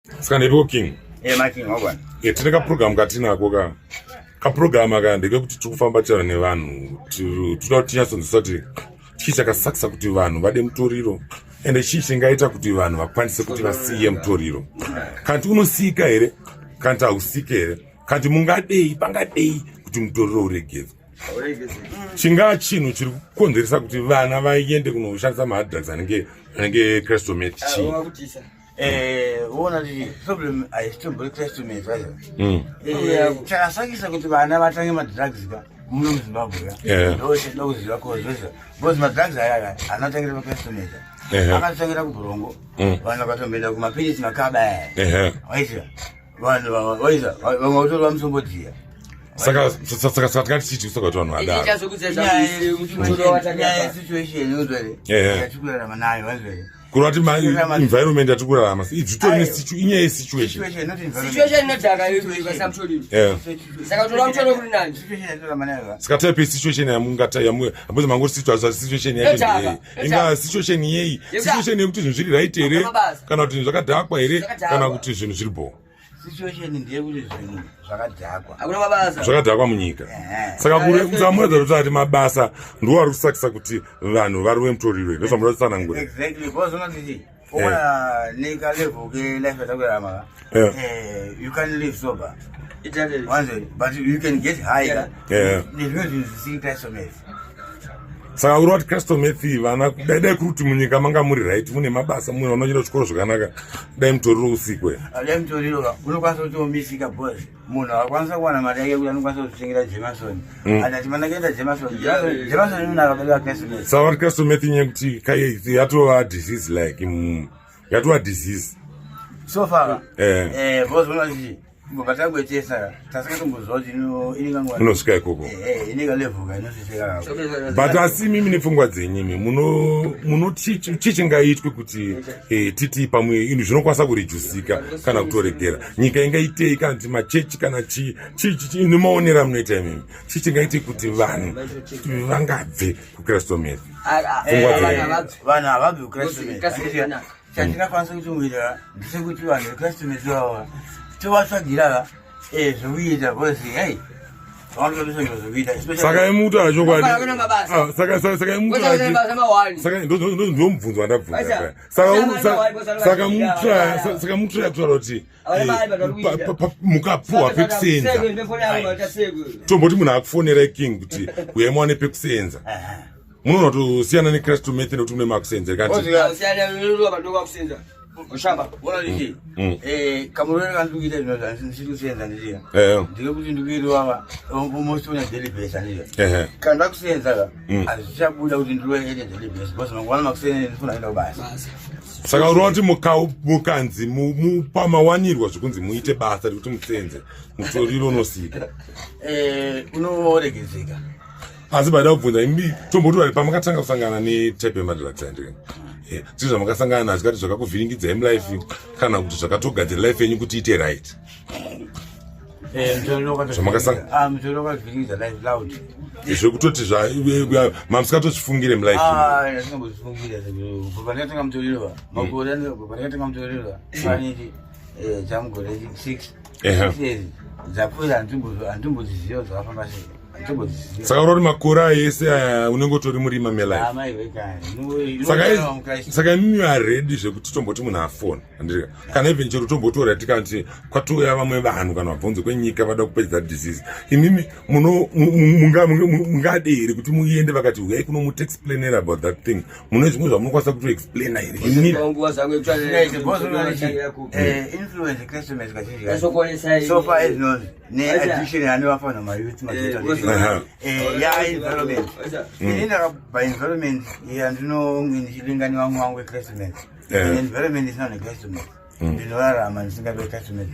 Skanebo King. Making over. Tine program katinako kaprogram aka ndekekuti tikufamba taura nevanhu toda kuti tinyatsoziva kuti chii chakasakisa kuti vanhu vade mutoriro ende chii chingaita kuti vanhu vakwanise kuti vasiye mutoriro. Kanti unosika here kanti hausika here, kanti mungadei pangadei kuti mutoriro uregedzwe. Chingaa chinhu chiri kukonzeresa kuti vana vaende kunoshandisa mahadrugs anenge crystal meth chii? One the problem I still break to me. Chakasakisa kuti vana vatange madrugs muno muZimbabwe. Those because madrugs aya anatangira pakastomeza. Akatangira kuBurongo. Vanhu vakatombenda kumapirisi makaba. Waisa. Vanhu waisa. Vamautori vamusombodziya. Saka tikati chichi kusoka vanhu vadaro. Situation yozvere. Yatikurarama nayo wazvere. Kurati environment yatikurarama idzitori inyaya yesituation. Situation inodhaka iwe samtori. Saka tola mutoro kuri nani? Saka type situation yamungata ambozi mangoti situation yake inga situation yei. Situation yekuti zvinhu zviri right here kana kuti zvakadhakwa here kana kuti zvinhu zviri bo. Situation ndeyekuti zvinhu zvakadhakwa. Akuna mabasa. Zvakadhakwa munyika. Saka kuri musamudza kuti mabasa ndiwo ari kusakisa kuti vanhu variwe mutoriro. Ndozvamuratsanangura. Exactly. Because unoti ona nika level ke life yatakurama. You can live sober. But you can get higher. Because you see crystal meth. Saka uroti crystal meth vana dai kuti munyika manga muri right mune mabasa mune vanoenda chikoro zvakanaka dai mutoriro usikwe. Dai mutoriro unokwanisa kutomisika boss. Munhu akwanisa kuwana mari yake kuti anokwanisa kutengera Jameson. Ati mana kuenda Jameson. Jameson unakabela crystal meth. Saka crystal meth nyekuti yatova disease like yatova disease. So far boss unoti mukatangwe tesa tasakatombozozi iningangwa unosvika ikoko inenge levuka inosvika. But asi mimi nepfungwa dzenyimi muno chichingaitwe kuti titi pamwe inhu zvinokwanisa kurijusika kana kutoregera nyika ingaitei kana kuti machechi kana nemaonera munoita imimi chichingaite kuti vanhu vangabve kucrystal meth. Vanhu havabve kucrystal meth. Chandingakwanisa kuti muita ndisekuti vanhu vecrystal meth vava tovatsvagira zvokuita because hey vanotodisonga zvokuita saka imuto achokwadi saka imuto saka ndomubvunzo wandabvunza saka mutoya kutaura kuti mukapuhwa pekusenza tomboti munhu akufonera King kuti uyai muwane pekusenza munoona kutosiyana necrystal meth nekuti mune makusenza Ushamba, wala liki. Kamurwele kandugira ndiri kusenza ndiriya. Ndiri kuti ndikuitwa almost on a daily basis ndiriya. Kanda kusenza azichabuda kuti ndiwe ene daily basis because mangwana makusenza ndifuna enda basi. Saka uroti mukanzi mupamawanirwa zvokunzi muite basa kuti musenze mutoriro unosika. Unoregezeka. Asi baada kubvunza imi tombotori pamakatanga kusangana netype madrugs andiri. Zvizvo makasangana nazvo kati zvakakuvhiringidzai mulife kana kuti zvakatogadzira life yenyu kuti ite right. Mutoro wakavhiringidza life loud. Zvekutoti mamusikatozvifungire mulife. Ndakambozvifungire pandakatenga mutoriro. Makore pandakatenga mutoriro. Faniti chamugore 6. Dzapfuura handimbodziziva zvakafamba sei. Saka uroti makore ayese aya unenge utori murima melife. Saka imimi aredi zvekuti tomboti munhu afona handika kana even chero tombotora tikanti kwatouya vamwe vanhu kana vabvunzo kwenyika vada kupedza disease imimi mungade here kuti muende vakati uyai kunomuexplainera about that thing mune zvimwe zvamunokwanisa kutoexplaina here influence crystal meth kazhinji so far as known ne-addiction yanovafana mayouth environment inenda environment ndinochilinganiwa wangu wecrystal meth environment isina necrystal meth ndinorarama ndisingabe crystal meth.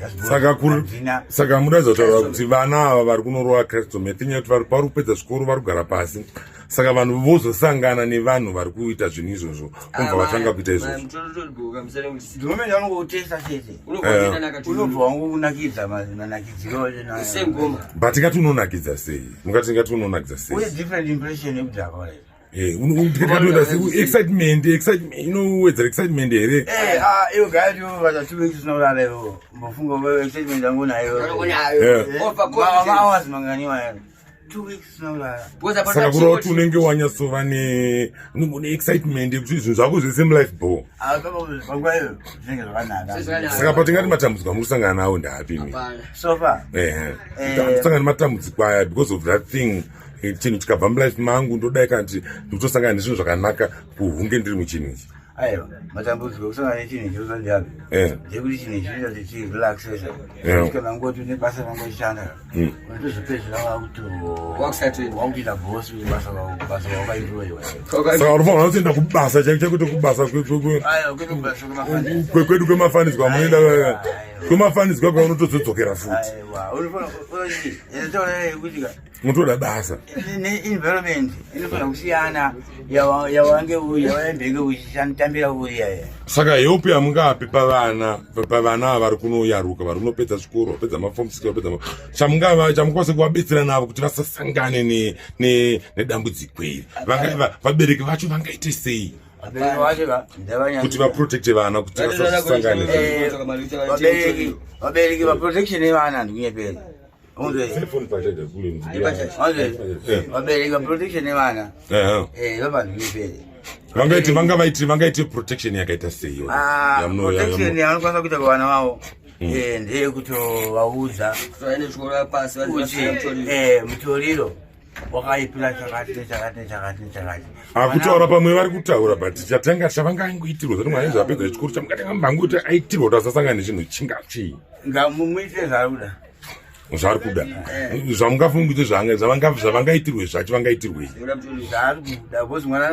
Saka mudaidza kutaura kuti vana ava vari kunorova crystal meth inyaya kuti vari kupedza zvikoro vari kugara pasi saka vanhu vozosangana nevanhu vari kuita zvinhu izvozvo kubva vatanga kuita izvozvo. Ndinomenda vanongotesta chete unobva wangunakidza manakidziro but tingati unonakidza sei mungati tingati unonakidza sei uye different impression yekudhaka excitement, whether excitement here. You guys, you was a 2 weeks no level. Mofungo excitement angona yo. Hours manganiwa. 2 weeks no level. Saka kuro tunenge wanyasova ne excitement kuti zvinhu zvako zvese life bo. Pangwayo zvinenge zvakanaka. Saka patingati matambudziko amusangana nawo ndapi mi. So far. Musangana matambudziko aya because of that thing. Chinhu chikabva mulife mangu ndodai kanti ndikutosangana nezvinhu zvakanaka kuhunge ndiri muchinhu ichi. Aiwa, matambudziko kusangana nechinhu chekusandiapi. Ndekuti chinhu chinoita kuti chirelaxation. Kana ngoti une basa rangu richishanda. Unotozopedzera wakutoita bosi basa wakaitwa. Saka unofanira kutoenda kubasa chekuti kubasa kwedu kwemafanidzwa munoenda kwemafanidzwa kwaunotozodzokera futi. Aiwa, unofanira kuti mutoda basa environment inofanira kusiyana yawange yawembenge uchitambira uya. Saka hope yamungapi pavana vari kunoyaruka vari kunopedza chikoro vapedza maform 6 vapedza chamukwanisa kuvabetsera navo kuti vasasangane nedambudziko iri vabereki vacho vangaite sei kuti vaprotecte vana kuti vasasangane. Vabereki vaprotection yevana ndikunyepera vabereka protection yevana vangaite protection yakaita sei? Protection yavanokwanisa kuita kuvana vavo ndeyekutovaudza kuti mutoriro wakaipira chakati nechakati nechakati nechakati. Kutaura pamwe vari kutaura but chavangangoitirwa zati mwana zvapedza chikoro chamungatenga mbanguti aitirwa kuti asasangana nechinhu chingachii ngamuite zvaruda zvari kuda zvamungafunga kuti zvavangaitirwe zvacho vangaitirwei? Zvari kuda because mwana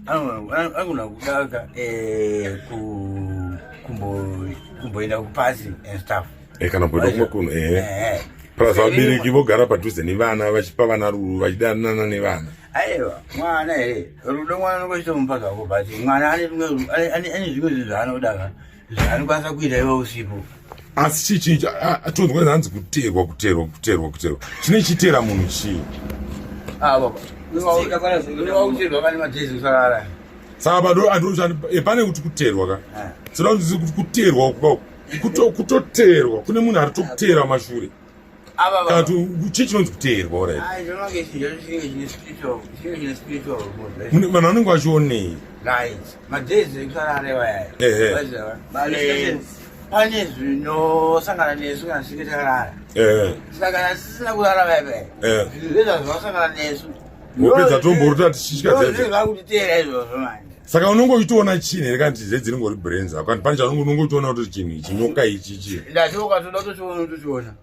anogona kuda kumboenda kupasi and stuff kana kuenda kumwe kuno plus vabereki vogara padhuze nevana vachipa vana rudo vachidanana nevana. Aiwa, mwana rudo mwana anongochitomupa zvako but mwana ane zvimwe zvinhu zvaanoda zvaanokwanisa kuita iwe usipo. Asi chii tonzwa zvanzi kuteerwa chine chitera munhu chii? Unokuteerwa pane madhezi kusarara. Saka pane kuti kuteerwa ka tinoda kuti kuteerwa kutoteerwa kune munhu ari tokuteera mashure kana chii chinonzi kuteerwa orit vanhu vanenge vachionei madhezi kusarara pane zvinosangana nesu kana tichinge takarara. Saka kana tisina kurara vaive zvinhu zvezva zvinosangana nesu wopedza tomborota tichikazvakutiteera izvozvo manje. Saka unongoitoona chini here kana tize dzinongori brain dzako kandi pane chaunongoitoona kuti chinhu ichi nyoka ichi chii ndatoka toda kutochiona utochiona.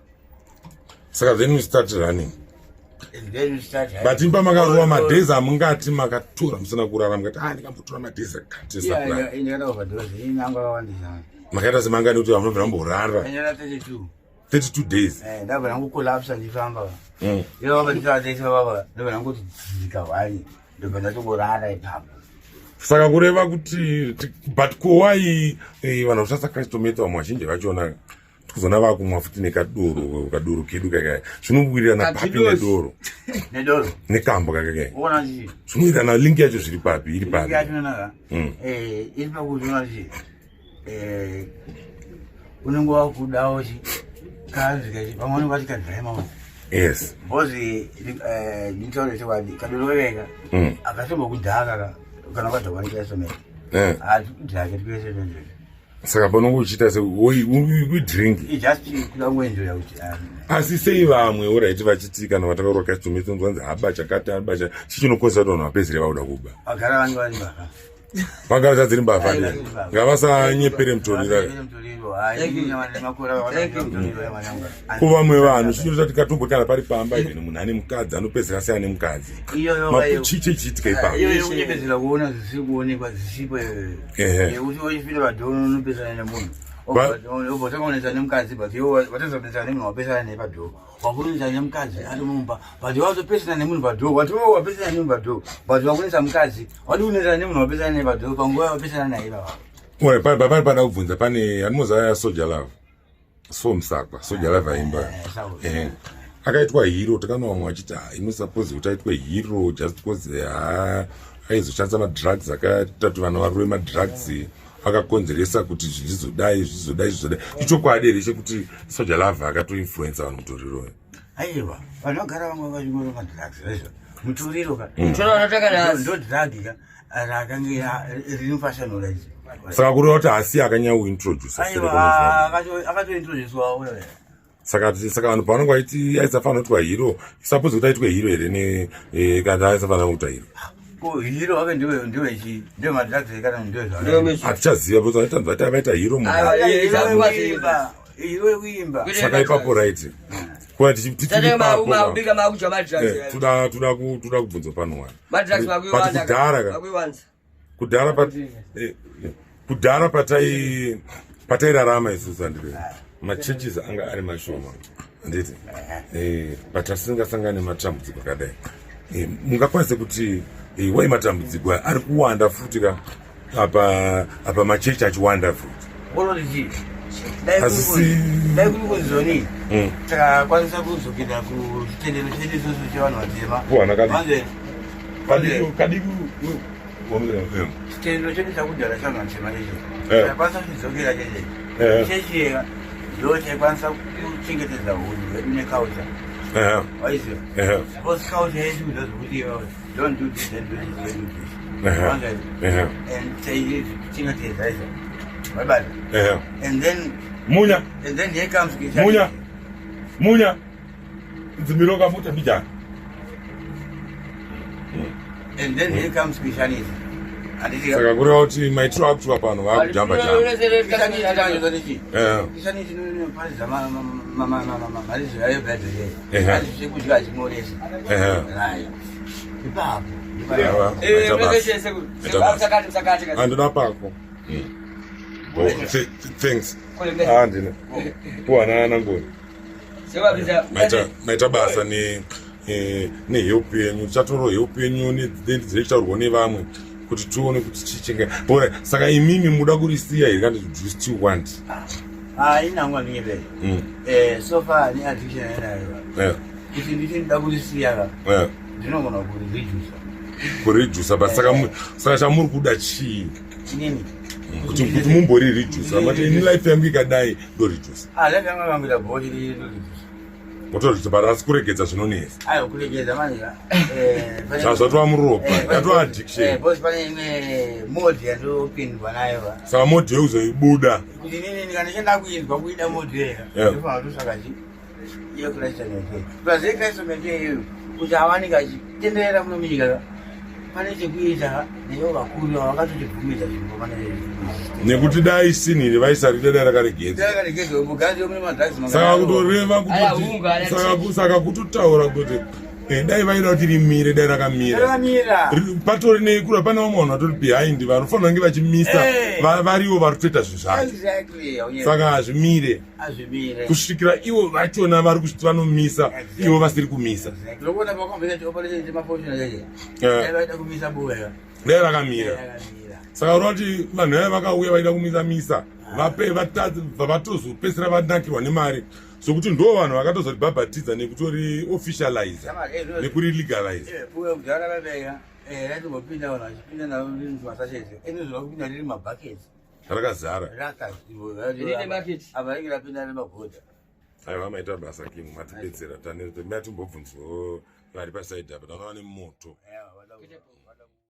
Saka then you start running but imba makarowa madhezi amungati makatora musina kurara mukati ndikambotora madhezi makaita semangani kuti vanobva vamborara 32 days ndabva nangukolapsa ndifamba ivava nditaatesa vava ndobva nangoti dzika hwani ndobva ndatongorara ipapo. Saka kureva kuti but kowai vanhu vasasa kristometha vamwe vazhinji vachona tikuzona vakumwa futi nekadoro kedu kakaya zvinowirirana papi nedoro nekambo kakaya zvinowirirana linki yacho zviri papi iri papi iri pakuti unachi unenge wakudawo kanzikachi pamwe unenge vatikadhaima yes bozi nditaure chokwadi kadorovereka akatombokudhaka kana kwadhokwanikaisomera hatikudhake tikuesezvenzvo. Saka panongo uchita sedrink kuda kungoenjoya kuti asi sei vamwe oraiti vachiti kana vatakaurwa kasitomethanzwanzi haba chakati haba chichinokonzera kuti vanhu vapedzisire vauda kuba vagara vange vari mbavha vagara tadziri mbavha ngavasanyepere mutoriro kuvamwe vanhu zvinoita tikatombo kana pari pamba even munhu ane mukadzi anopedzera sei ane mukadzi chiche chiitika ipapaunyepedzera kuona zvisiri kuonekwa zisipo kuti uchipinda padhono unopedzana nemunhu obotakaonesa nemukadzi but watazopedzana nemunhu wapesana naye padhono wakuonesa nemukadzi ari mumba but wazopesana nemunhu padhono wati wapesana nemunhu padhono but wakuonesa mukadzi wati unoesana nemunhu wapesana naye padhono panguva wapesana naye baba pari pada kubvunza pane animoza soja lava so musakwa soja lava aimba akaitwa hero takana vamwe vachiti inosuppose kuti aitwe hero just because aizoshandisa madrugs akaita kuti vanhu varove madrugs akakonzeresa kuti zvizodai ichokwadi here chekuti Soja Love akatoinfluensa vanhu mutoriroyo. Aiwa, vanogara vamwe vachingoro madrugs izvo mutoriro ndo drug rakange rinofashionora izvi saka kureva kuti hasi akanyauintroduce akatointroducewawo saka vanhu pavanenge vaiti aisafanira kuitwa hero suppose kuti aitwe hero here kana aisafanira kuita hero hero ake ndiwe madrugs kana ndiwe hatichaziva because vati avaita hero hero yekuimba saka ipapo right kuva tichitoda kubvunza pano kudhara patairarama isusu handire machurches anga ari mashoma handiti but asingasangane matambudziko akadai mungakwanise kuti wai matambudziko ari kuwanda futi ka apa machechi achiwanda futi dai kuri kunzoni takakwanisa kuzokenda kuchitendero chedu isusu chevanhu vatema chitendero chedu chakudhara chevanhu vatema icho takakwanisa kuchidzokera cheche chechi ndo chaikwanisa kuchengetedza hunhu hwedu necouture waiziva because culture yedu ndozvokuti don't do this and do this and do this and chaichengetedza izvo wabata and then here comes munya ndzimiroka muta bijana and then here comes Christianism saka kureva kuti maitiro akuitwa pano vaakujamba chekudya chimoresa ipapo handina pako thanks handina kuwanana ngoni maita basa nehelp yenyu chatoro help yenyu nedzendi dziri kutaurwa nevamwe kuti tione kuti chichenga bora saka imimi muda kurisiya here kandi do you still want inangwa ndingepei so far neaddiction yenayo kuti nditi ndida kurisiya ndinogona kurijusa but saka chamuri kuda chii nini kuti mumbori reduce mati ini life yangu ikadai do reduce life yangu akangoita bhochi reduce motoreduce but asi kuregedza zvinonesa ayo kuregedza manja zvazvatova muropa yatova addiction bosi pane imwe mode yandopindwa nayo saka mode yeuzoibuda kuti nini ndikandishanda kuinzwa kuida mode yeya ndofana kutosakachi iyo kristianity pazve kristianity iyoyo kuti avanika achitenderera muno munyika pane chekuita neyo vakuru vakatotibvumidza zvinhu pane nekuti dai sinhiri vaisarida dai rakaregedza saka kutoreva saka kutotaura kuti dai vaida kuti rimire dai rakamira patori neikura pane vamwe vanhu vatori behind vanofanira kunge vachimisa varivo vari kutoita zvinhu zvacho saka hazvimire kusvikira ivo vachona vari kusviti vanomisa ivo vasiri kumisa dai rakamira saka ura kuti vanhu vaya vakauya vaida kumisa vatozopedzisira vanakirwa nemari sokuti ndo vanhu vakatozoribhabhatidza nekutori officialize nekurilegalize rakazara aiva maita basa king matibetsera tane matimbobvunzwawo vari pasaidhi apa tangava nemoto